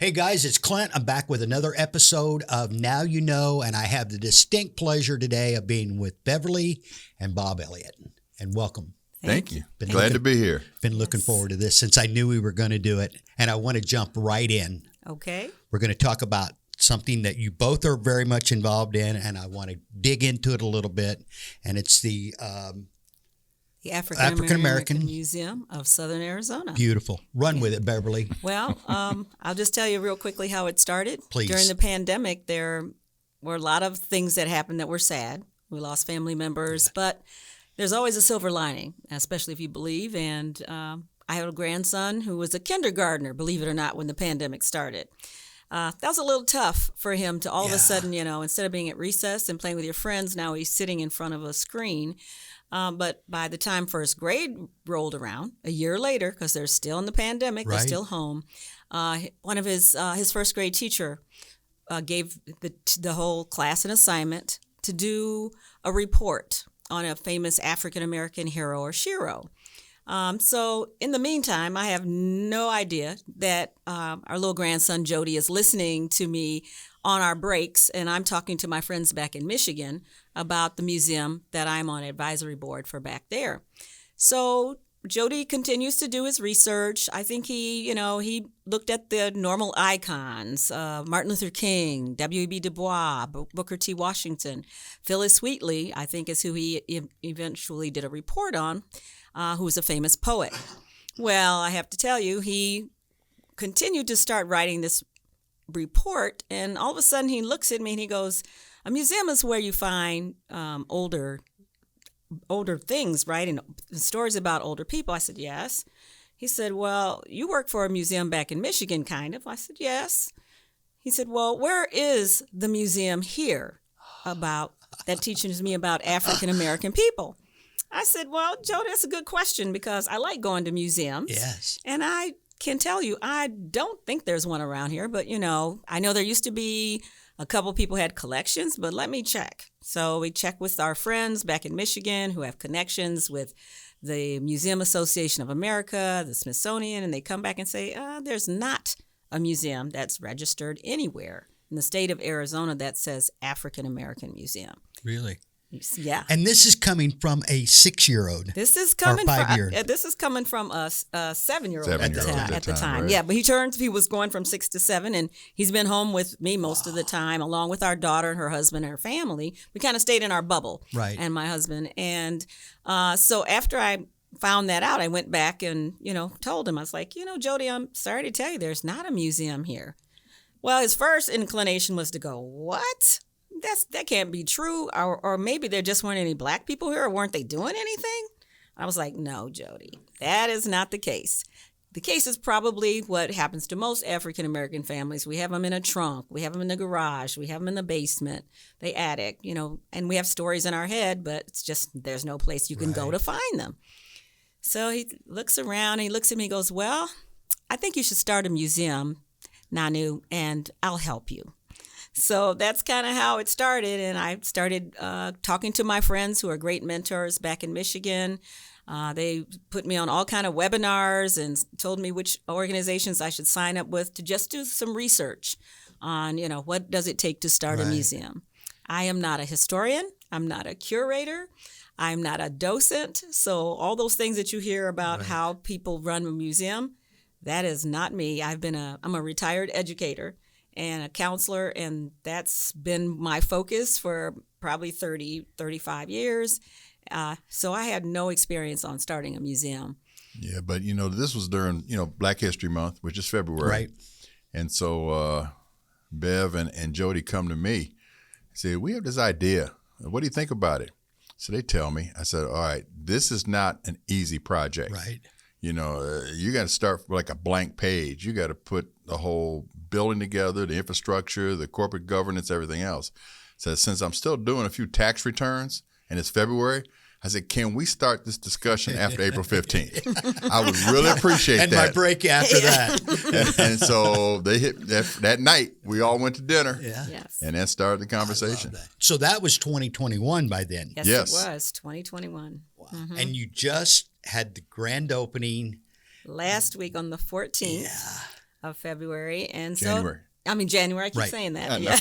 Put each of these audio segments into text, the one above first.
Hey guys, it's Clint. I'm back with another episode of Now You Know, and I have the distinct pleasure today of being with Beverly and Bob Elliott. And welcome. Thank you. Glad to be here. Been looking forward to this since I knew we were going to do it, and I want to jump right in. Okay. We're going to talk about something that you both are very much involved in, and I want to dig into it a little bit, and it's the African American Museum of Southern Arizona. Beautiful. Run with it, Beverly. Well, I'll just tell you real quickly how it started. Please. During the pandemic, there were a lot of things that happened that were sad. We lost family members, but there's always a silver lining, especially if you believe. And I had a grandson who was a kindergartner, believe it or not, when the pandemic started. That was a little tough for him to all of a sudden, instead of being at recess and playing with your friends, now he's sitting in front of a screen. But by the time first grade rolled around, a year later, because they're still in the pandemic, they're still home, one of his first grade teacher gave the whole class an assignment to do a report on a famous African-American hero or shero. So in the meantime, I have no idea that our little grandson Jody is listening to me on our breaks, and I'm talking to my friends back in Michigan about the museum that I'm on advisory board for back there. So Jody continues to do his research. I think he looked at the normal icons, Martin Luther King, W.E.B. Du Bois, Booker T. Washington. Phyllis Wheatley, I think, is who he eventually did a report on, who was a famous poet. Well, I have to tell you, he continued to start writing this report, and all of a sudden he looks at me and he goes, a museum is where you find older things, right? And stories about older people. I said, yes. He said, well, you work for a museum back in Michigan, kind of. I said, yes. He said, well, where is the museum here that teaches me about African-American people? I said, well, Joe, that's a good question because I like going to museums. Yes. And I can tell you, I don't think there's one around here, but I know there used to be a couple people had collections, but let me check. So we checked with our friends back in Michigan who have connections with the Museum Association of America, the Smithsonian, and they come back and say, there's not a museum that's registered anywhere in the state of Arizona that says African American Museum. Really? Yeah. And this is coming from a 6-year-old. This is coming or 5-year-old. This is coming from a 7-year-old at the time. Right. Yeah, but he was going from 6 to 7, and he's been home with me most of the time, along with our daughter and her husband and her family. We kind of stayed in our bubble, right? And my husband. And so after I found that out, I went back and told him, I was like, Jody, I'm sorry to tell you, there's not a museum here. Well, his first inclination was to go, what? That can't be true, or maybe there just weren't any black people here, or weren't they doing anything? I was like, no, Jody, that is not the case. The case is probably what happens to most African-American families. We have them in a trunk, we have them in the garage, we have them in the basement, the attic, and we have stories in our head, but it's just there's no place you can go to find them. So he looks around, and he looks at me and goes, well, I think you should start a museum, Nanu, and I'll help you. So that's kind of how it started, and I started talking to my friends who are great mentors back in Michigan. They put me on all kind of webinars and told me which organizations I should sign up with to just do some research on, what does it take to start a museum. I am not a historian. I'm not a curator. I'm not a docent. So all those things that you hear about how people run a museum, that is not me. I'm a retired educator and a counselor, and that's been my focus for probably 35 years. So I had no experience on starting a museum. Yeah, but, this was during, Black History Month, which is February. Right. And so Bev and Jody come to me and say, we have this idea. What do you think about it? So they tell me. I said, all right, this is not an easy project. Right. You got to start like a blank page. You got to put the whole building together, the infrastructure, the corporate governance, everything else. So since I'm still doing a few tax returns and it's February, I said, can we start this discussion after April 15th? I would really appreciate and that. my break after that. and so they hit that night. We all went to dinner. Yeah. Yes. And then started the conversation. So that was 2021 by then. Yes, it was 2021. Wow. Mm-hmm. And you just had the grand opening last week on the 14th. Yeah. of February, and January. January. I keep Right. saying that. I know. Yeah.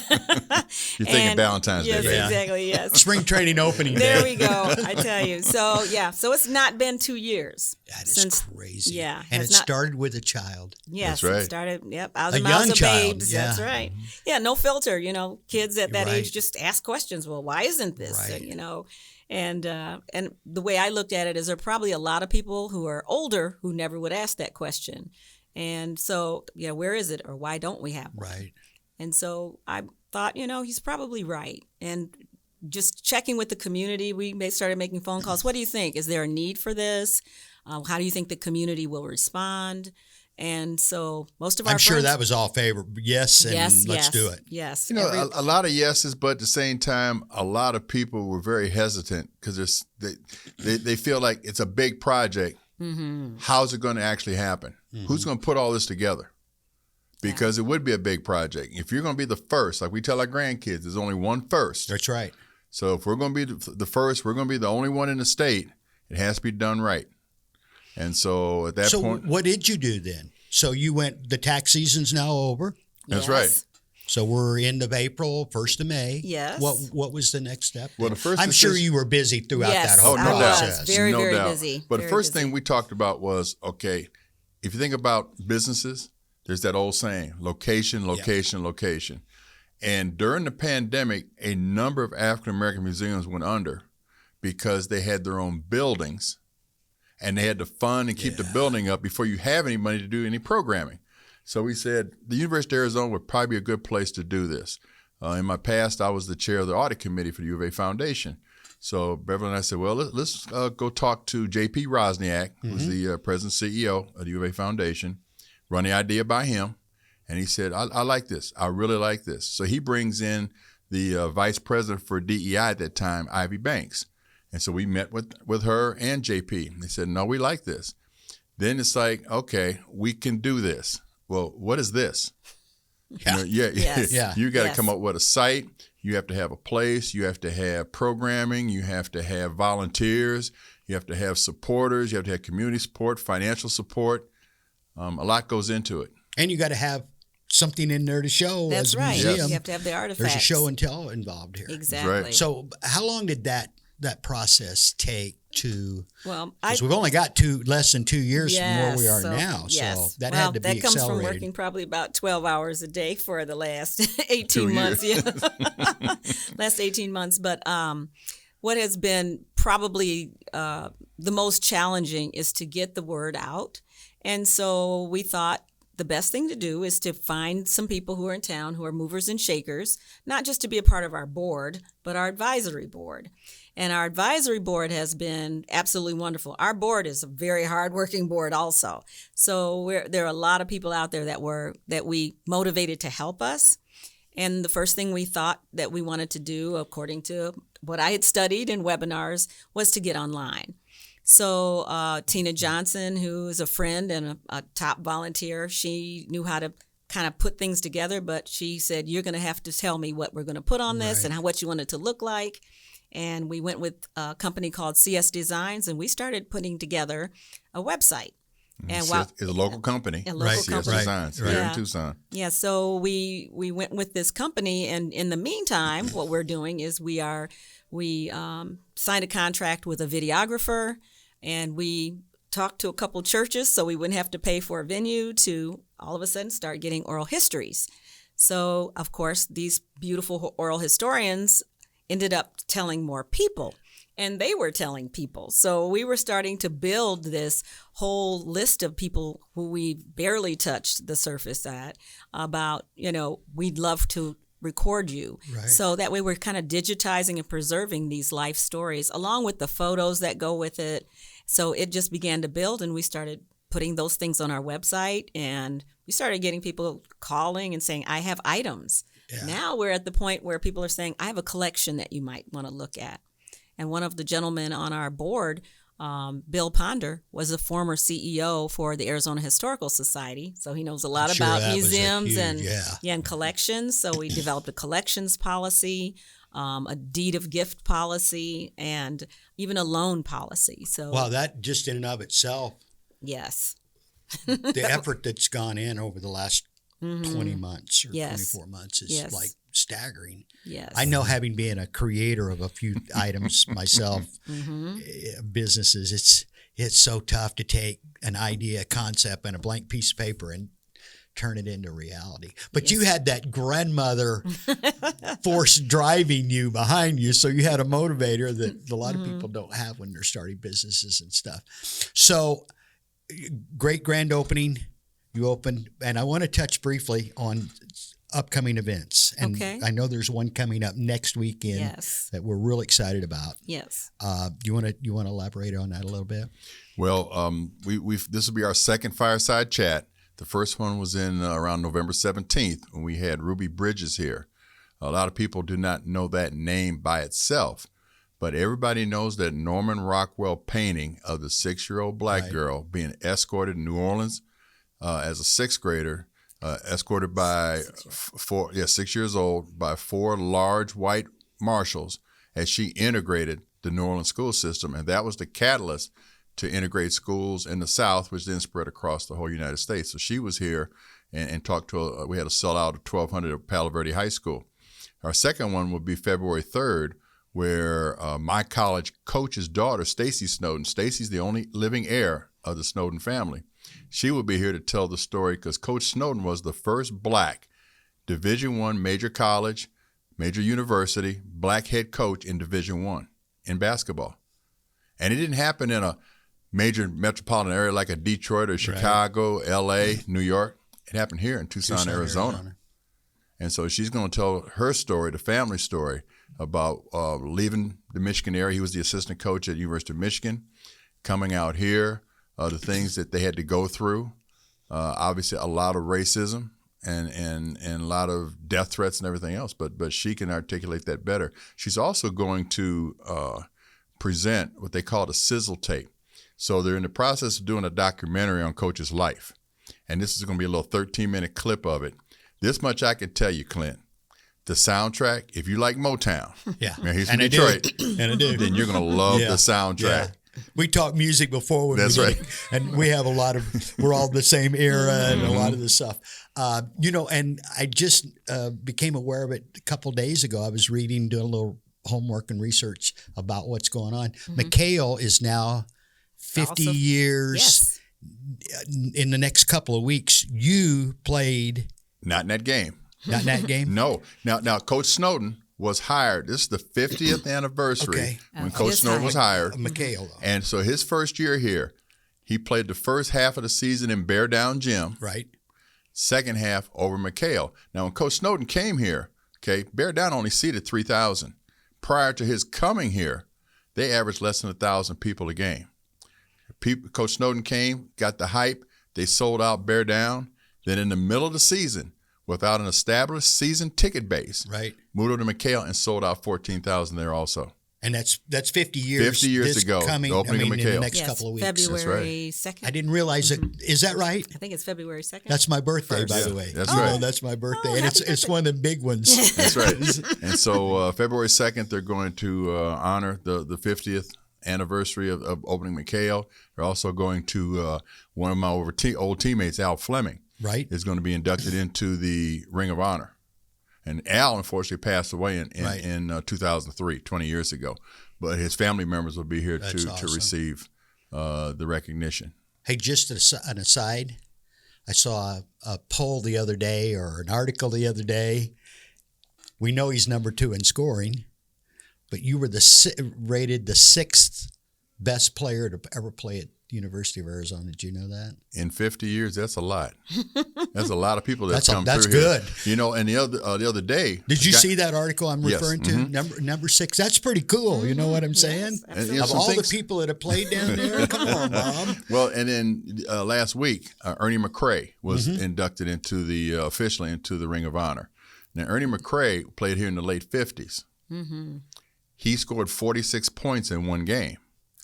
You're thinking Valentine's yes, Day. Yeah. exactly. Yes. Spring training opening There day. we go. I tell you. So so it's not been 2 years. That is since, crazy. Yeah, And it has not- started with a child. Yes, That's right. it started. Yep, out A of the mouths young of child, babes. yeah. That's right. Yeah, no filter. Kids at that Right. age just ask questions. Well, why isn't this? Right. And the way I looked at it is there are probably a lot of people who are older who never would ask that question. And so, where is it, or why don't we have one? Right. And so I thought, he's probably right. And just checking with the community, we started making phone calls. What do you think? Is there a need for this? How do you think the community will respond? And so most of our I'm sure friends, that was all favor. Yes, and let's do it. Yes. A lot of yeses, but at the same time, a lot of people were very hesitant because they feel like it's a big project. Mm-hmm. How's it going to actually happen? Mm-hmm. Who's going to put all this together? Because it would be a big project. If you're going to be the first, like we tell our grandkids, there's only one first. That's right. So if we're going to be the first, we're going to be the only one in the state. It has to be done right. And so at that point, what did you do then? So you went, the tax season's now over. That's right. So we're end of April, 1st of May. Yes. What was the next step? Well, the first I'm sure decision- you were busy throughout Yes, that whole I was. process. Very, no very doubt. busy. But Very the first busy. thing we talked about was, okay, if you think about businesses, there's that old saying, location, location, location. And during the pandemic, a number of African-American museums went under because they had their own buildings and they had to fund and keep the building up before you have any money to do any programming. So we said the University of Arizona would probably be a good place to do this. In my past, I was the chair of the audit committee for the U of A Foundation. So Beverly and I said, well, let's go talk to J.P. Rosniak, who's the president CEO of the U of A Foundation, run the idea by him. And he said, I like this. I really like this. So he brings in the vice president for DEI at that time, Ivy Banks. And so we met with her and JP. They said, no, we like this. Then it's like, okay, we can do this. Well, what is this? Yeah. Yes. You got to Yes. come up with a site. You have to have a place. You have to have programming. You have to have volunteers. You have to have supporters. You have to have community support, financial support. A lot goes into it. And you got to have something in there to show. That's as a right. museum. You have to have the artifacts. There's a show and tell involved here. Exactly. Right. So how long did that process take to? Well, Because we've only got less than 2 years from where we are now. So that had to be that comes from accelerated. working probably about 12 hours a day for the last 18 2 months. Yeah, last 18 months. But what has been probably the most challenging is to get the word out. And so we thought the best thing to do is to find some people who are in town who are movers and shakers, not just to be a part of our board, but our advisory board. And our advisory board has been absolutely wonderful. Our board is a very hardworking board also. So there are a lot of people out there that we motivated to help us. And the first thing we thought that we wanted to do, according to what I had studied in webinars, was to get online. So Tina Johnson, who is a friend and a top volunteer, she knew how to kind of put things together, but she said, you're going to have to tell me what we're going to put on this and what you want it to look like. And we went with a company called CS Designs, and we started putting together a website. And It's a local company. A local CS company. Designs here in Tucson. Yeah, so we went with this company, and in the meantime, what we're doing is we signed a contract with a videographer, and we talked to a couple churches so we wouldn't have to pay for a venue to all of a sudden start getting oral histories. So, of course, these beautiful oral historians ended up telling more people, and they were telling people. So we were starting to build this whole list of people who we barely touched the surface at about, we'd love to record you. Right. So that way we're kind of digitizing and preserving these life stories along with the photos that go with it. So it just began to build, and we started putting those things on our website, and we started getting people calling and saying, I have items. Yeah. Now we're at the point where people are saying, I have a collection that you might want to look at. And one of the gentlemen on our board, Bill Ponder, was a former CEO for the Arizona Historical Society. So he knows a lot about museums and collections. So we developed a collections policy, a deed of gift policy, and even a loan policy. So wow, that just in and of itself. Yes. the effort that's gone in over the last 20 months or Yes. 24 months is Yes. like staggering. Yes. I know, having been a creator of a few items myself, businesses, it's so tough to take an idea, a concept, and a blank piece of paper and turn it into reality. But you had that grandmother force driving you behind you, so you had a motivator that a lot of people don't have when they're starting businesses and stuff. So, great grand opening. You opened, and I want to touch briefly on upcoming events. And Okay. I know there's one coming up next weekend Yes. that we're real excited about. Yes. You want to elaborate on that a little bit? Well, this will be our second fireside chat. The first one was in around November 17th when we had Ruby Bridges here. A lot of people do not know that name by itself, but everybody knows that Norman Rockwell painting of the 6-year-old black girl being escorted in New Orleans as a 6th grader, escorted by 6 years old, by 4 large white marshals as she integrated the New Orleans school system. And that was the catalyst to integrate schools in the South, which then spread across the whole United States. So she was here and talked to, we had a sellout of 1,200 at Palo Verde High School. Our second one would be February 3rd, where my college coach's daughter, Stacy Snowden, Stacy's the only living heir of the Snowden family. She will be here to tell the story because Coach Snowden was the first black Division I major college, major university, black head coach in Division I in basketball. And it didn't happen in a major metropolitan area like a Detroit or Chicago, LA, New York. It happened here in Tucson, Arizona. And so she's going to tell her story, the family story, about leaving the Michigan area. He was the assistant coach at University of Michigan, coming out here, the things that they had to go through. Obviously, a lot of racism and a lot of death threats and everything else. But she can articulate that better. She's also going to present what they call a sizzle tape. So they're in the process of doing a documentary on Coach's life. And this is going to be a little 13-minute clip of it. This much I can tell you, Clint. The soundtrack, if you like Motown, man, he's from Detroit, And I do. then you're going to love the soundtrack. Yeah. We talked music before. That's right. And we have we're all the same era and a lot of the stuff. And I just became aware of it a couple of days ago. I was doing a little homework and research about what's going on. McHale is now 50 Awesome. years. Yes. In the next couple of weeks, you played. Not in that game. Not in that game? No. Now, Coach Snowden was hired. This is the 50th anniversary when Coach Snowden was hired. McHale, though. And so his first year here, he played the first half of the season in Bear Down Gym. Right. Second half over McHale. Now, when Coach Snowden came here, Bear Down only seated 3,000. Prior to his coming here, they averaged less than 1,000 people a game. Coach Snowden came, got the hype. They sold out Bear Down. Then in the middle of the season, without an established season ticket base, moved over to McHale and sold out 14,000 there also. And that's 50 years. 50 years this ago, coming, the opening of in the McHale. next couple of weeks. February 2nd. I didn't realize it. Is that right? I think it's February 2nd. That's my birthday, by the way. That's right. That's my birthday, and happy it's one of the big ones. That's right. And so February 2nd, they're going to honor the 50th anniversary of opening McHale. They're also going to one of my old teammates, Al Fleming, is going to be inducted into the Ring of Honor. And Al, unfortunately, passed away in 2003, 20 years ago. But his family members will be here to receive the recognition. Hey, just an aside, I saw a poll the other day or an article the other day. We know he's number 2 in scoring, but you were rated the 6th best player to ever play at the University of Arizona. Did you know that? In 50 years, that's a lot. That's a lot of people that's come that's through good. here. And the other day. Did you see that article I'm referring to? Mm-hmm. Number 6. That's pretty cool. You know what I'm saying? Yes, of all the people that have played down there, come on, Bob. Well, and then last week, Ernie McCray was inducted into officially into the Ring of Honor. Now, Ernie McCray played here in the late 50s. Mm-hmm. He scored 46 points in one game.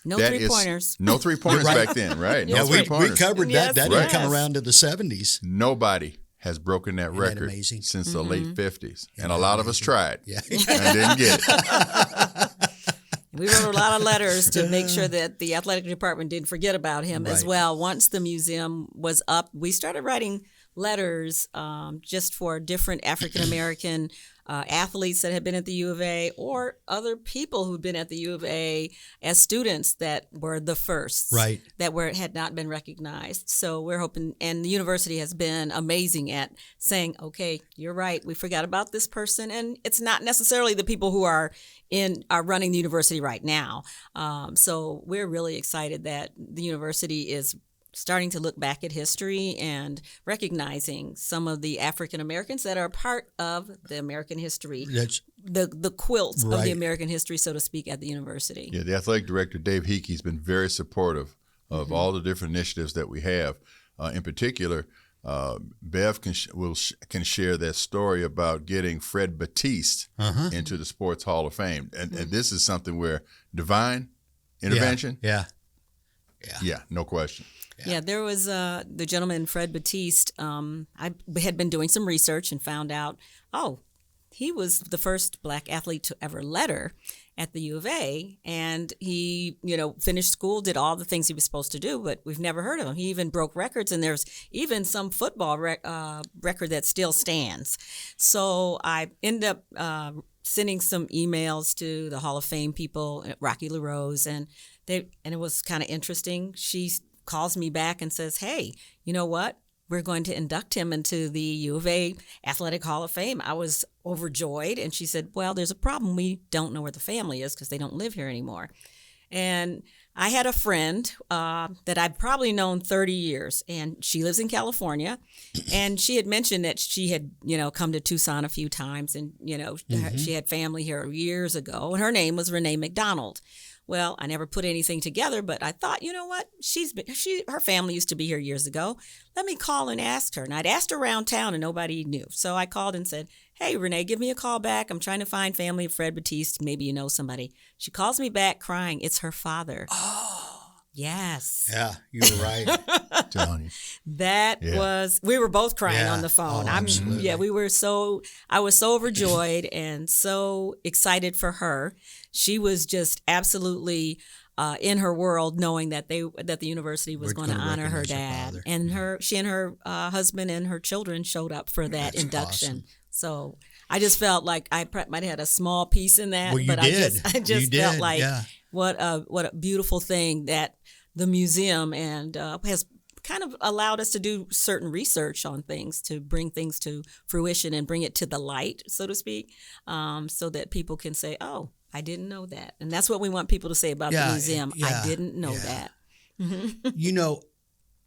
No three-pointers. No three-pointers back then, right? No we three-pointers. covered that. That didn't come around to the 70s. Nobody has broken that record amazing? since the late 50s. And a lot of us tried Yeah. and didn't get it. We wrote a lot of letters to make sure that the athletic department didn't forget about him as Right. well. Once the museum was up, we started writing letters just for different African American athletes that had been at the U of A or other people who'd been at the U of A as students that were the first, Right. that had not been recognized. So we're hoping, and the university has been amazing at saying, okay, you're right, we forgot about this person, and it's not necessarily the people who are running the university right now. So we're really excited that the university is starting to look back at history and recognizing some of the African Americans that are part of the American history, That's the quilt of the Right. American history, so to speak, at the university. Yeah, the athletic director, Dave Hickey, has been very supportive of all the different initiatives that we have. In particular, Bev can share that story about getting Fred Batiste into the Sports Hall of Fame. And this is something where divine intervention, yeah, no question. Yeah, there was the gentleman, Fred Batiste. I had been doing some research and found out, he was the first black athlete to ever letter at the U of A. And he, finished school, did all the things he was supposed to do, but we've never heard of him. He even broke records, and there's even some football record that still stands. So I ended up sending some emails to the Hall of Fame people at Rocky LaRose, and it was kind of interesting. She calls me back and says, hey, you know what? We're going to induct him into the U of A Athletic Hall of Fame. I was overjoyed. And she said, well, there's a problem. We don't know where the family is because they don't live here anymore. And I had a friend that I've probably known 30 years, and she lives in California. And she had mentioned that she had, come to Tucson a few times, and, she had family here years ago. And her name was Renee McDonald. Well, I never put anything together, but I thought, you know what? Her family used to be here years ago. Let me call and ask her. And I'd asked around town, and nobody knew. So I called and said, hey, Renee, give me a call back. I'm trying to find family of Fred Batiste. Maybe you know somebody. She calls me back crying. It's her father. Oh, yes. Yeah, you were right. Telling you. We were both crying on the phone. Oh, absolutely. I was so overjoyed and so excited for her. She was just absolutely in her world, knowing that the university was going to honor her dad, and she and her husband and her children showed up for that induction. Awesome. So I just felt like I might have had a small piece in that, Well, you but did. I just felt did, like yeah. what a beautiful thing that the museum and has kind of allowed us to do certain research on things, to bring things to fruition and bring it to the light, so to speak, so that people can say, oh, I didn't know that. And that's what we want people to say about the museum. I didn't know that.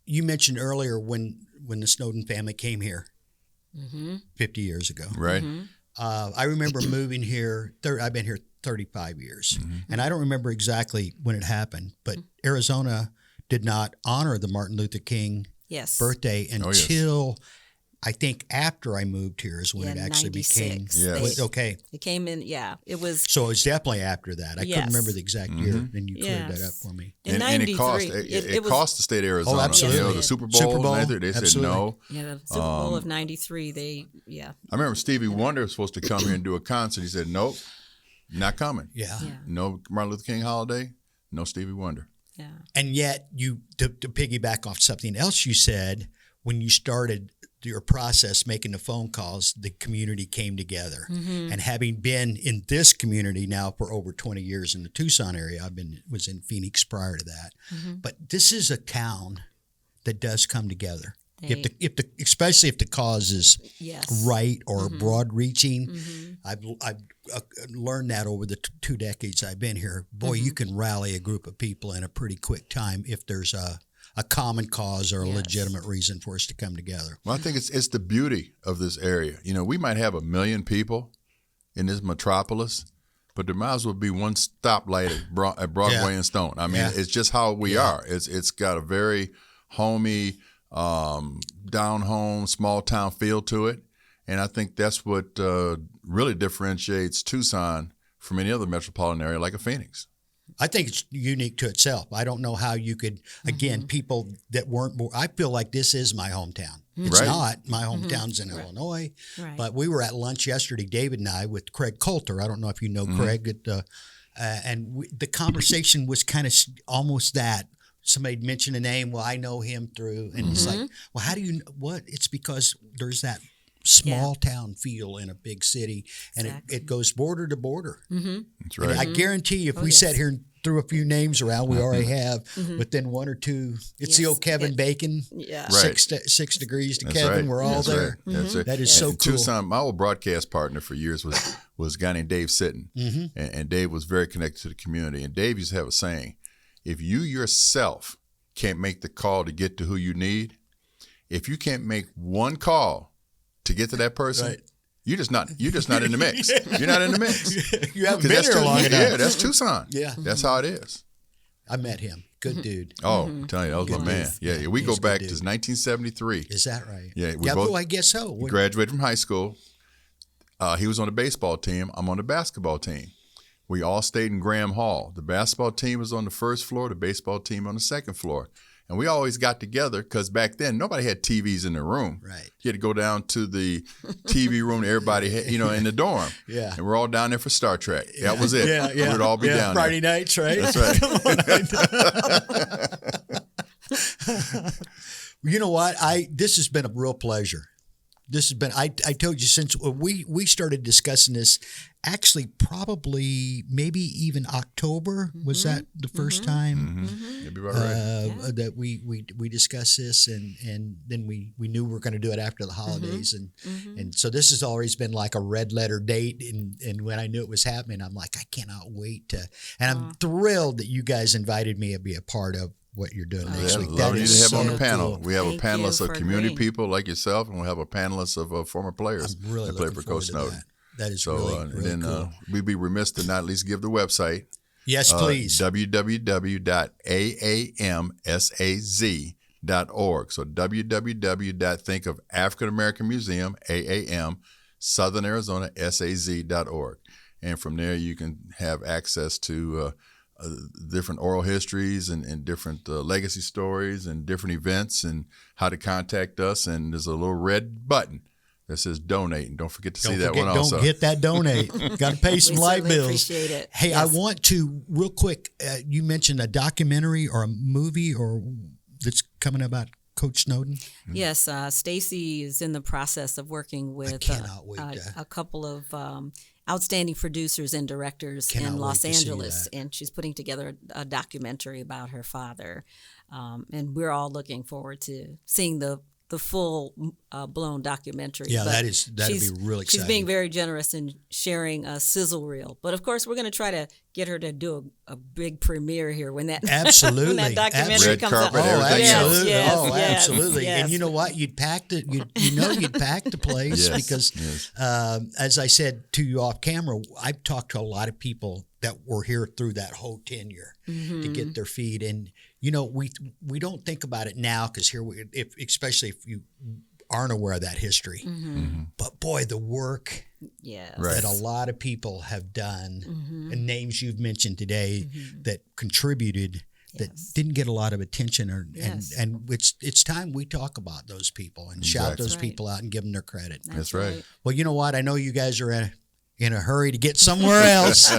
You mentioned earlier when the Snowden family came here 50 years ago. Right. I remember moving here. I've been here 35 years. And I don't remember exactly when it happened, but Arizona did not honor the Martin Luther King birthday until I think after I moved here is when it actually 96. became. Yes. Okay. It came in, it was. So it was definitely after that. I Yes. couldn't remember the exact year, and you cleared that up Yes. for me. In And 93. it cost the state of Arizona. absolutely. The Super Super Bowl, Bowl, 93, they said absolutely. no. Yeah, the Super Bowl of 93, I remember Stevie Wonder was supposed to come here and do a concert. He said, nope, not coming. Yeah. No Martin Luther King holiday, no Stevie Wonder. Yeah. And yet, to piggyback off something else you said, when you started your process making the phone calls, the community came together. And having been in this community now for over 20 years in the Tucson area, was in Phoenix prior to that. But this is a town that does come together. Especially if the cause is right or broad reaching. I've learned that over the 2 decades I've been here. Boy, you can rally a group of people in a pretty quick time if there's a common cause or a legitimate reason for us to come together. Well, I think it's the beauty of this area. We might have 1 million people in this metropolis, but there might as well be one stoplight at Broadway and Stone. I mean, it's just how we are. It's got a very homey, down home, small town feel to it. And I think that's what really differentiates Tucson from any other metropolitan area like a Phoenix. I think it's unique to itself. I don't know how you could, again, people that weren't born, I feel like this is my hometown. It's Right. not. My hometown's in Illinois. Right. But we were at lunch yesterday, David and I, with Craig Coulter. I don't know if you know Craig at the conversation was kind of almost that. Somebody mentioned a name. Well, I know him through, and it's like, well, how do you? What? It's because there's that small town feel in a big city, and it goes border to border. That's right. And I guarantee you, if we sat here and threw a few names around, we already have, but then one or two. It's the old Kevin Bacon. Yeah. Right. 6 degrees to That's Kevin. right. We're all That's there. right. That's right. That is so In cool. Tucson, my old broadcast partner for years was a guy named Dave Sitton, and Dave was very connected to the community. And Dave used to have a saying: if you yourself can't make the call to get to who you need, if you can't make one call to get to that person, Right. you're just not in the mix. You're not in the mix. You haven't 'Cause been that's here long enough. Yeah, that's Tucson. Yeah. That's how it is. I met him. Good dude. Oh, I'm telling you, that was my man. Yeah, we He's go a good back to dude. 1973. Is that right? Yeah, we Yeah, both well, I guess so. We graduated from high school. He was on the baseball team. I'm on the basketball team. We all stayed in Graham Hall. The basketball team was on the first floor, the baseball team on the second floor. And we always got together because back then nobody had TVs in the room. Right. You had to go down to the TV room. Everybody, had, in the dorm. Yeah. And we're all down there for Star Trek. That was it. Yeah, yeah. We'd all be down Friday nights, right? there. That's right. You know what? This has been a real pleasure. This has been. I told you since we started discussing this. Actually, probably maybe even October was that the first time You'd be right. that we discussed this, and then we knew we were going to do it after the holidays, and so this has always been like a red letter date, and when I knew it was happening, I'm like, I cannot wait to, and I'm thrilled that you guys invited me to be a part of what you're doing next week. Love you to have on the so panel. cool. We have Thank a panelist you of for community agreeing. people like yourself, and we'll have a panelist of former players I'm really that play looking for forward Coach to Snowden. that. That is So really, and really then cool. we'd be remiss to not at least give the website. Yes, please. www.aamsaz.org. So www.think of African American Museum, AAM, Southern Arizona, SAZ.org. And from there you can have access to different oral histories and different legacy stories and different events and how to contact us. And there's a little red button that says donate, and don't forget to see that one also. Don't hit that donate. Got to pay some We light certainly bills. appreciate it. Hey, Yes. I want to real quick. You mentioned a documentary or a movie or that's coming about Coach Snowden. Yes, Stacy is in the process of working with cannot wait to- a couple of outstanding producers and directors Cannot in Los wait to see Angeles, that. and she's putting together a documentary about her father. And we're all looking forward to seeing the full blown documentary. Yeah, But that'd she's- be really She's exciting. being very generous in sharing a sizzle reel. But of course, we're going to try to get her to do a big premiere here when that Absolutely. when that documentary Red comes carpet, out. Oh, everything absolutely. Yes, Oh, yes, absolutely. yes. And you know what? You'd pack the you'd pack the place Yes, because, yes. as I said to you off camera, I've talked to a lot of people that were here through that whole tenure to get their feed, and we don't think about it now because here especially if you aren't aware of that history, but boy, the work Yes. Right. that a lot of people have done and names you've mentioned today that contributed that Yes. didn't get a lot of attention Yes. and it's time we talk about those people and shout Exactly. those Right. people out and give them their credit. That's right. Well, you know what? I know you guys are in a hurry to get somewhere else.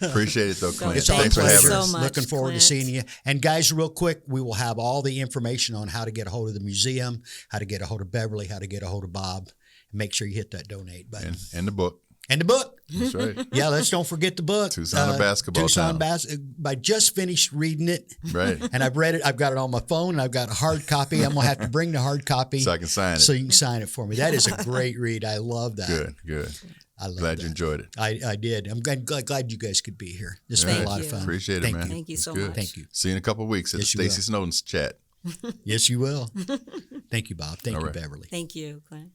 Appreciate it though, Clint. It's our Thanks for pleasure. having us. so much, Looking forward to Clint. seeing you. And guys, real quick, we will have all the information on how to get a hold of the museum, how to get a hold of Beverly, how to get a hold of Bob. Make sure you hit that donate button. And the book. And the book. That's right. Yeah, let's don't forget the book. Tucson, a basketball Tucson town. I just finished reading it. Right. And I've read it. I've got it on my phone. And I've got a hard copy. I'm gonna have to bring the hard copy So I can sign it. so you can sign it for me. That is a great read. I love that. Good. I love Glad that. you enjoyed it. I did. I'm glad you guys could be here. This has been a Thank lot you. of fun. Appreciate it, Thank man. you. Thank you It's so good. much. Thank you. See you in a couple of weeks at Yes, the you will. Stacey Snowden's chat. Yes, you will. Thank you, Bob. Thank All you, right. Beverly. Thank you, Clint.